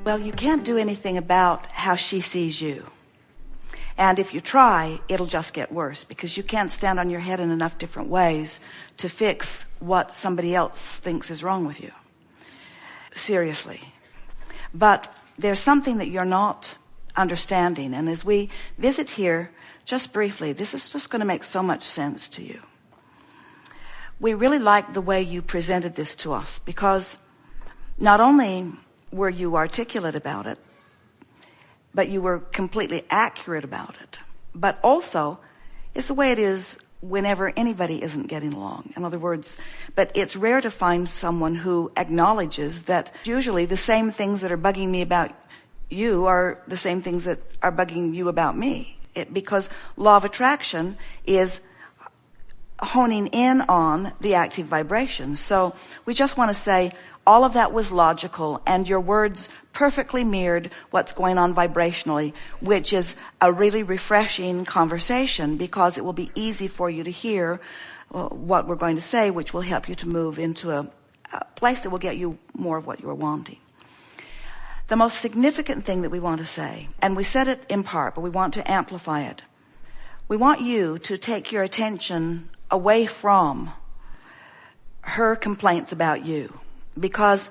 Well, you can't do anything about how she sees you. And if you try, it'll just get worse, because you can't stand on your head in enough different ways to fix what somebody else thinks is wrong with you. Seriously. But there's something that you're not understanding. And as we visit here, just briefly, this is just going to make so much sense to you. We really liked the way you presented this to us, because not only were you articulate about it, but you were completely accurate about it. But also, it's the way it is whenever anybody isn't getting along. In other words, but it's rare to find someone who acknowledges that usually the same things that are bugging me about you are the same things that are bugging you about me. Because law of attraction is honing in on the active vibration. So we just want to say all of that was logical, and your words perfectly mirrored what's going on vibrationally, which is a really refreshing conversation, because it will be easy for you to hear what we're going to say, which will help you to move into a place that will get you more of what you're wanting. The most significant thing that we want to say, and we said it in part, but we want to amplify it. We want you to take your attention away from her complaints about you, because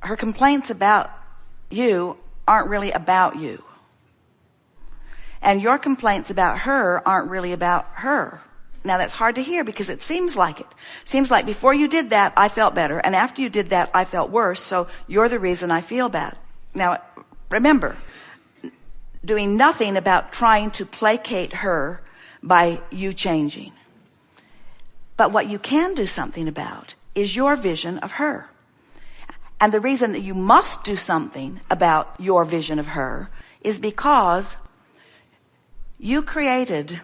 her complaints about you aren't really about you. And your complaints about her aren't really about her. Now that's hard to hear, because it seems like it. Seems like before you did that, I felt better. And after you did that, I felt worse. So you're the reason I feel bad. Now, remember, doing nothing about trying to placate her by you changing. But what you can do something about is your vision of her. And the reason that you must do something about your vision of her is because you created,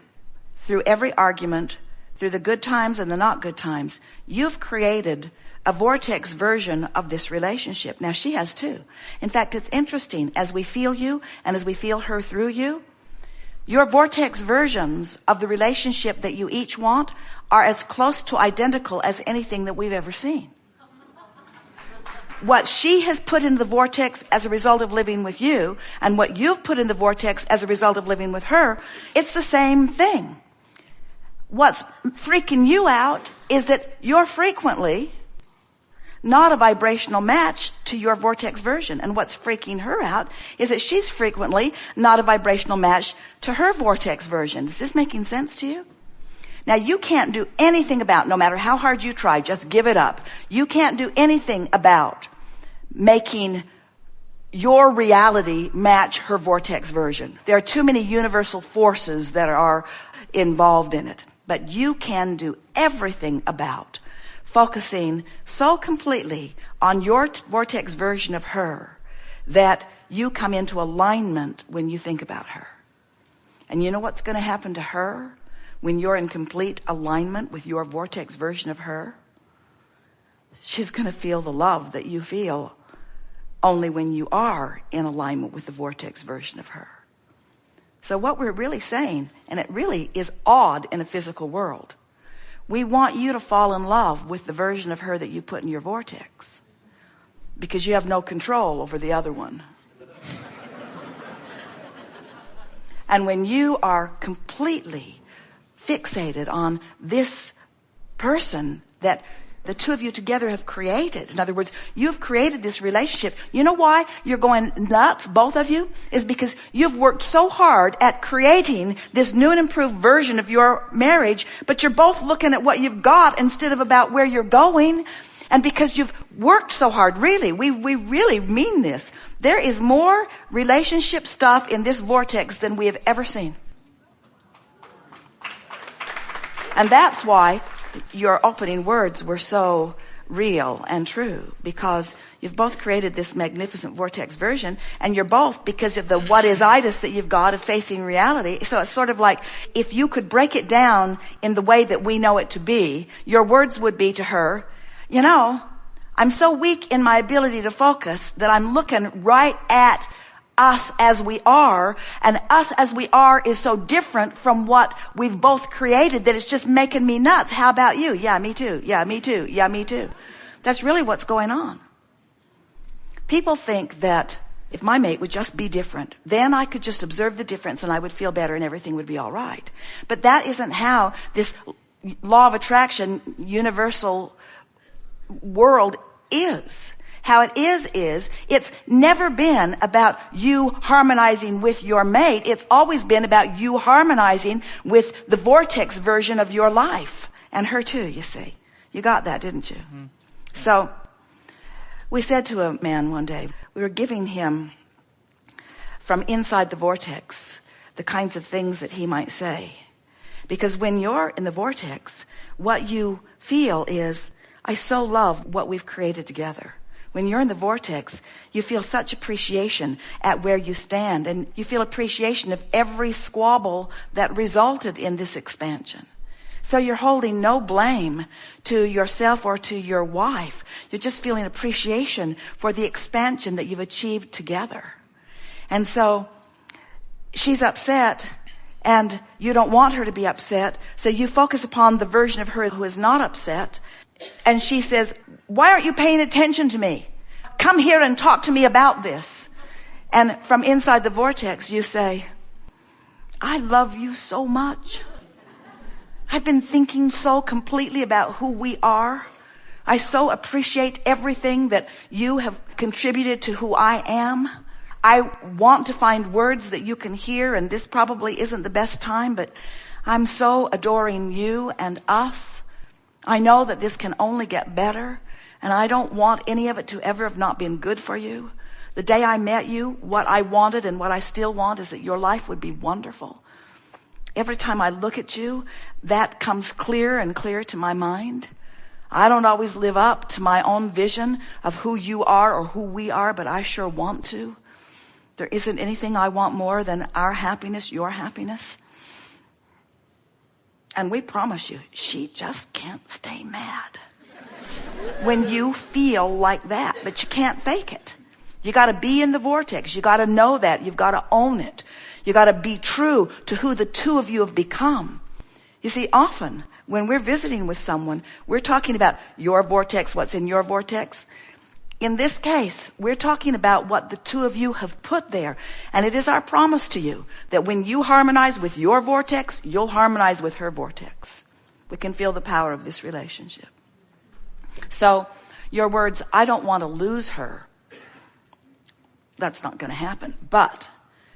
through every argument, through the good times and the not good times, you've created a vortex version of this relationship. Now she has too. In fact, it's interesting, as we feel you and as we feel her through you, your vortex versions of the relationship that you each want are as close to identical as anything that we've ever seen. What she has put in the vortex as a result of living with you, and what you've put in the vortex as a result of living with her, it's the same thing. What's freaking you out is that you're frequently not a vibrational match to your vortex version. And what's freaking her out is that she's frequently not a vibrational match to her vortex version. Is this making sense to you? Now, you can't do anything about, no matter how hard you try, just give it up. You can't do anything about making your reality match her vortex version. There are too many universal forces that are involved in it. But you can do everything about focusing so completely on your vortex version of her that you come into alignment when you think about her. And you know what's going to happen to her when you're in complete alignment with your vortex version of her? She's going to feel the love that you feel only when you are in alignment with the vortex version of her. So what we're really saying, and it really is odd in a physical world, we want you to fall in love with the version of her that you put in your vortex, because you have no control over the other one. And when you are completely fixated on this person that the two of you together have created, in other words, you've created this relationship. You know why you're going nuts, both of you? Is because you've worked so hard at creating this new and improved version of your marriage, but you're both looking at what you've got instead of about where you're going. And because you've worked so hard, really, we really mean this. There is more relationship stuff in this vortex than we have ever seen. And that's why your opening words were so real and true, because you've both created this magnificent vortex version, and you're both, because of the what is-itis that you've got of facing reality. So it's sort of like, if you could break it down in the way that we know it to be, your words would be to her, you know, I'm so weak in my ability to focus that I'm looking right at us as we are, and us as we are is so different from what we've both created that it's just making me nuts. How about you? Yeah, me too. Yeah, me too. Yeah, me too. That's really what's going on. People think that if my mate would just be different, then I could just observe the difference and I would feel better and everything would be all right. But that isn't how this law of attraction, universal world is. How it is it's never been about you harmonizing with your mate. It's always been about you harmonizing with the vortex version of your life. And her too, you see. You got that, didn't you? Mm-hmm. So we said to a man one day, we were giving him from inside the vortex the kinds of things that he might say. Because when you're in the vortex, what you feel is, I so love what we've created together. When you're in the vortex, you feel such appreciation at where you stand, and you feel appreciation of every squabble that resulted in this expansion. So you're holding no blame to yourself or to your wife. You're just feeling appreciation for the expansion that you've achieved together. And so she's upset, and you don't want her to be upset, so you focus upon the version of her who is not upset. And she says, why aren't you paying attention to me? Come here and talk to me about this. And from inside the vortex, you say, I love you so much. I've been thinking so completely about who we are. I so appreciate everything that you have contributed to who I am. I want to find words that you can hear, and this probably isn't the best time, but I'm so adoring you and us. I know that this can only get better, and I don't want any of it to ever have not been good for you. The day I met you, what I wanted and what I still want is that your life would be wonderful. Every time I look at you, that comes clearer and clearer to my mind. I don't always live up to my own vision of who you are or who we are, but I sure want to. There isn't anything I want more than our happiness, your happiness. And we promise you, she just can't stay mad when you feel like that, but you can't fake it. You got to be in the vortex. You got to know that. You've got to own it. You got to be true to who the two of you have become. You see, often when we're visiting with someone, we're talking about your vortex, what's in your vortex. In this case, we're talking about what the two of you have put there. And it is our promise to you that when you harmonize with your vortex, you'll harmonize with her vortex. We can feel the power of this relationship. So your words, I don't want to lose her. That's not going to happen. But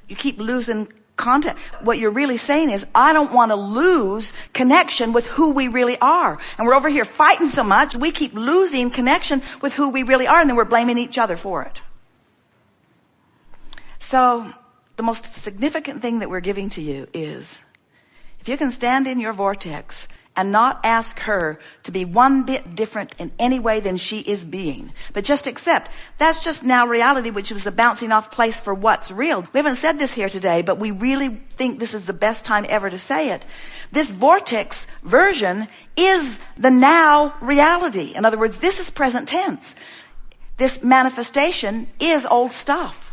you keep losing contact. What you're really saying is, I don't want to lose connection with who we really are. And we're over here fighting so much, we keep losing connection with who we really are, and then we're blaming each other for it. So the most significant thing that we're giving to you is, if you can stand in your vortex and not ask her to be one bit different in any way than she is being, but just accept that's just now reality, which was a bouncing off place for what's real. We haven't said this here today, but we really think this is the best time ever to say it. This vortex version is the now reality. In other words, this is present tense. This manifestation is old stuff.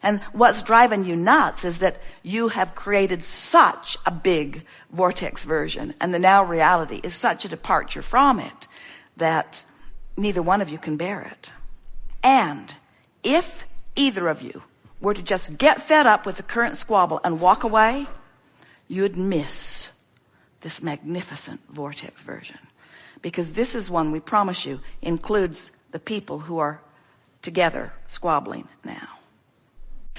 And what's driving you nuts is that you have created such a big vortex version, and the now reality is such a departure from it that neither one of you can bear it. And if either of you were to just get fed up with the current squabble and walk away, you'd miss this magnificent vortex version. Because this is one, we promise you, includes the people who are together squabbling now.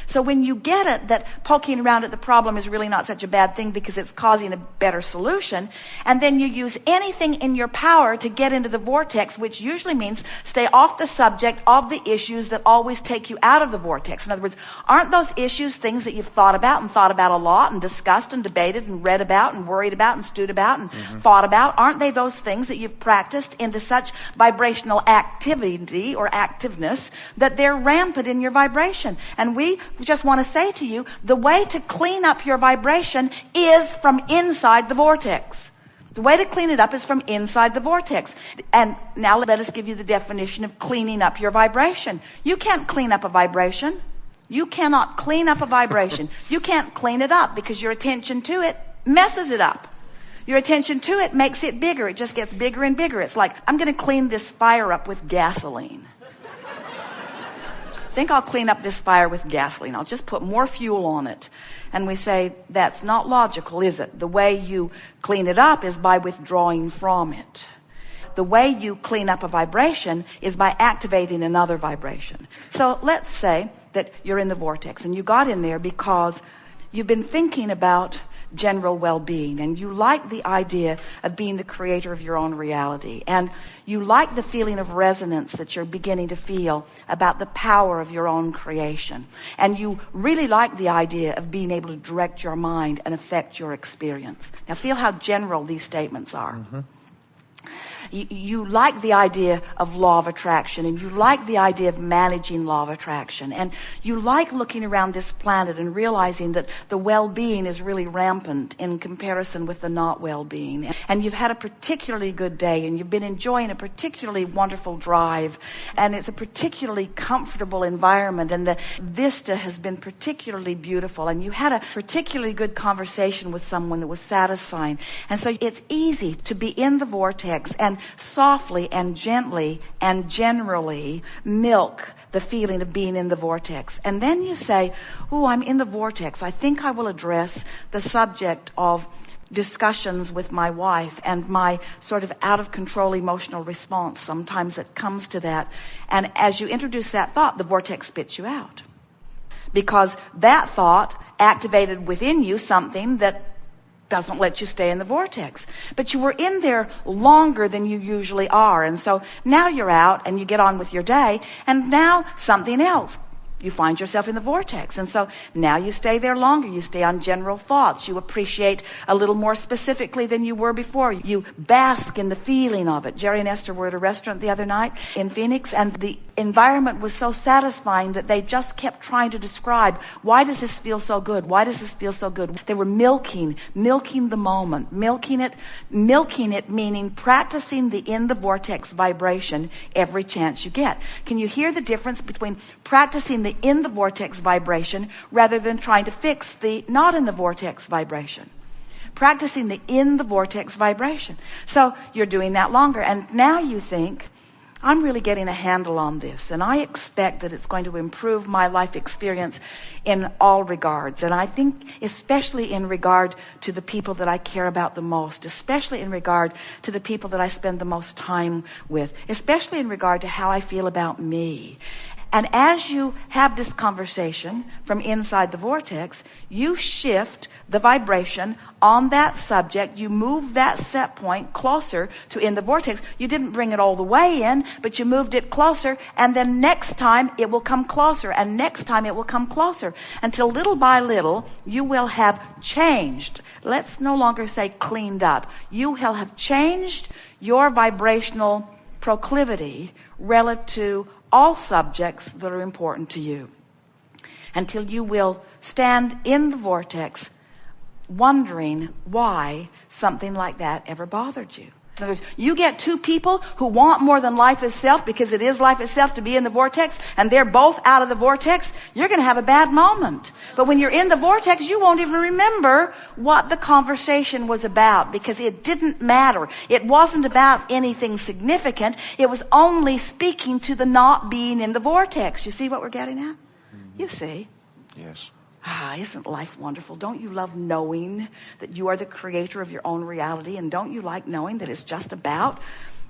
So when you get it that poking around at the problem is really not such a bad thing because it's causing a better solution, and then you use anything in your power to get into the vortex, which usually means stay off the subject of the issues that always take you out of the vortex. In other words, aren't those issues things that you've thought about a lot and discussed and debated and read about and worried about and stewed about and thought about? Aren't they those things that you've practiced into such vibrational activity or activeness that they're rampant in your vibration? And we just want to say to you, the way to clean up your vibration is from inside the vortex. The way to clean it up is from inside the vortex. And now let us give you the definition of cleaning up your vibration. You can't clean up a vibration. You cannot clean up a vibration. You can't clean it up because your attention to it messes it up. Your attention to it makes it bigger. It just gets bigger and bigger. It's like, I'm going to clean this fire up with gasoline. think I'll clean up this fire with gasoline. I'll just put more fuel on it. And we say, that's not logical, is it? The way you clean it up is by withdrawing from it. The way you clean up a vibration is by activating another vibration. So let's say that you're in the vortex and you got in there because you've been thinking about general well-being, and you like the idea of being the creator of your own reality, and you like the feeling of resonance that you're beginning to feel about the power of your own creation, and you really like the idea of being able to direct your mind and affect your experience. Now feel how general these statements are. You like the idea of law of attraction, and you like the idea of managing law of attraction, and you like looking around this planet and realizing that the well-being is really rampant in comparison with the not well-being. And you've had a particularly good day, and you've been enjoying a particularly wonderful drive, and it's a particularly comfortable environment, and the vista has been particularly beautiful, and you had a particularly good conversation with someone that was satisfying. And so it's easy to be in the vortex and softly and gently and generally milk the feeling of being in the vortex. And then you say, oh, I'm in the vortex. I think I will address the subject of discussions with my wife and my sort of out of control emotional response. Sometimes it comes to that. And as you introduce that thought, the vortex spits you out. Because that thought activated within you something that doesn't let you stay in the vortex. But you were in there longer than you usually are. And so now you're out and you get on with your day, and now something else. You find yourself in the vortex. And so now you stay there longer. You stay on general thoughts. You appreciate a little more specifically than you were before. You bask in the feeling of it. Jerry and Esther were at a restaurant the other night in Phoenix, and the environment was so satisfying that they just kept trying to describe, why does this feel so good? Why does this feel so good? They were milking the moment, milking it meaning practicing the in the vortex vibration every chance you get. Can you hear the difference between practicing the in the vortex vibration rather than trying to fix the not in the vortex vibration? Practicing the in the vortex vibration. So you're doing that longer, and now you think, I'm really getting a handle on this, and I expect that it's going to improve my life experience in all regards. And I think especially in regard to the people that I care about the most, especially in regard to the people that I spend the most time with, especially in regard to how I feel about me. And as you have this conversation from inside the vortex, you shift the vibration on that subject. You move that set point closer to in the vortex. You didn't bring it all the way in, but you moved it closer. And then next time it will come closer. And next time it will come closer. Until little by little, you will have changed. Let's no longer say cleaned up. You will have changed your vibrational proclivity relative to all subjects that are important to you, until you will stand in the vortex wondering why something like that ever bothered you. In other words, you get two people who want more than life itself, because it is life itself to be in the vortex, and they're both out of the vortex, you're going to have a bad moment. But when you're in the vortex, you won't even remember what the conversation was about, because it didn't matter. It wasn't about anything significant. It was only speaking to the not being in the vortex. You see what we're getting at? You see? Yes. Isn't life wonderful? Don't you love knowing that you are the creator of your own reality? And don't you like knowing that it's just about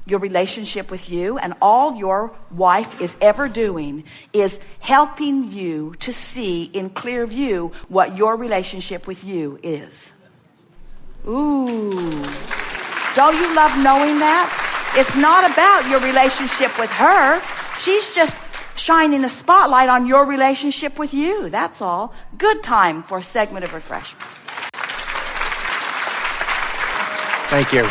your relationship with you, and all your wife is ever doing is helping you to see in clear view what your relationship with you is? Ooh. Don't you love knowing that? It's not about your relationship with her. She's just shining a spotlight on your relationship with you. That's all. Good time for a segment of refreshment. Thank you.